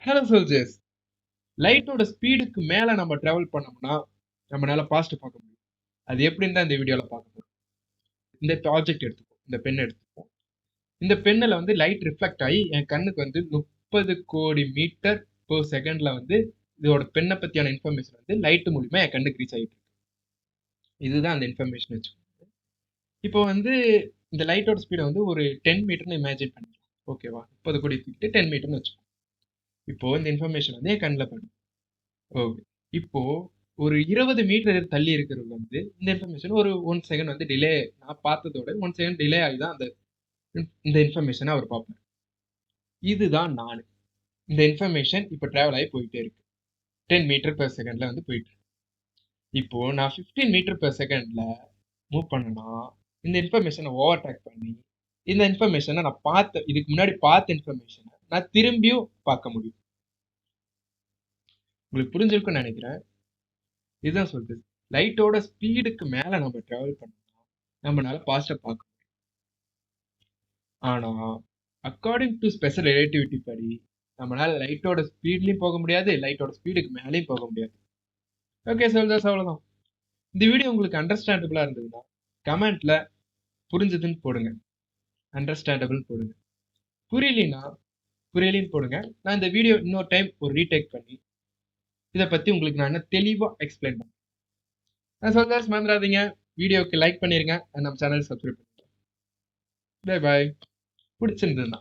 Hello soldiers. லைட்டோட ஸ்பீடுக்கு மேல நம்ம டிராவல் பண்ணோம்னா நம்மளால பாஸ்ட் பார்க்க முடியும். அது எப்படின்னு தான் இந்த வீடியோல பார்க்க போறோம். இந்த ஆப்ஜெக்ட் எடுத்துப்போம், இந்த பென் எடுத்துப்போம். இந்த பென்னில் வந்து லைட் ரிஃப்ளெக்ட் ஆகி என் கண்ணுக்கு வந்து 30 கோடி மீட்டர் per செகண்ட்ல வந்து இதோட பெண்ணை பத்தியான இன்ஃபர்மேஷன் வந்து லைட் மூலியமா என் கண்ணுக்கு ரீச் ஆகிட்டு இருக்கு. இதுதான் அந்த இன்ஃபர்மேஷன் வச்சுக்கோங்க. இப்போ வந்து இந்த லைட்டோட ஸ்பீடை வந்து ஒரு 10 மீட்டர்னு இமேஜின் பண்ணிக்கலாம். ஓகேவா? 30 கோடி தூக்கிட்டு 10 மீட்டர்னு வச்சுக்கோங்க. இப்போ இந்த இன்ஃபர்மேஷன் வந்து என் கண்ணில் படும். ஓகே. இப்போ ஒரு 20 மீட்டர் தள்ளி இருக்கிறது வந்து இந்த இன்ஃபர்மேஷன் ஒரு 1 செகண்ட் வந்து டிலே, நான் பார்த்ததோட 1 செகண்ட் டிலே ஆகி தான் அந்த இந்த இன்ஃபர்மேஷனை அவர் பார்ப்பார். இதுதான் நான். இந்த இன்ஃபர்மேஷன் இப்போ டிராவல் ஆகி போயிட்டே இருக்கு. 10 மீட்டர் per செகண்ட்ல வந்து போயிட்டு இருக்கு. இப்போ நான் 15 மீட்டர் per செகண்ட்ல மூவ் பண்ணனா இந்த இன்ஃபர்மேஷனை ஓவர்டேக் பண்ணி இந்த இன்ஃபர்மேஷனை நான் இதுக்கு முன்னாடி பார்த்த இன்ஃபர்மேஷனை நான் திரும்பியும் பார்க்க முடியும். உங்களுக்கு புரிஞ்சிருக்கும்னு நினைக்கிறேன். இதுதான் சொல்றது. லைட்டோட ஸ்பீடுக்கு மேல நம்ம டிராவல் பண்ணோம்னா நம்மளால பாஸ்டா பார்க்க முடியும். ஆனா அக்கார்டிங் டு ஸ்பெஷல் ரிலேட்டிவிட்டி படி நம்மளால லைட்டோட ஸ்பீட்லயும் போக முடியாது, லைட்டோட ஸ்பீடுக்கு மேலேயும் போக முடியாது. ஓகே சொல்றஸ், அவ்வளவுதான். இந்த வீடியோ உங்களுக்கு அண்டர்ஸ்டாண்டபிளா இருந்ததுன்னா கமெண்ட்ல புரிஞ்சதுன்னு போடுங்க, அண்டர்ஸ்டாண்டபிள் போடுங்க. புரியலின்னு போடுங்க. நான் இந்த வீடியோ இன்னொரு டைம் ஒரு ரீடேக் பண்ணி இதை பத்தி உங்களுக்கு நான் என்ன தெளிவா எக்ஸ்பிளைன் பண்ணேன். நான் சொல்றேன், மறந்துடாதீங்க வீடியோக்கு லைக் பண்ணிருங்க, நம்ம சேனல் சப்ஸ்கிரைப் பண்ணுங்க. Bye bye. பிடிச்சிருந்ததுன்னா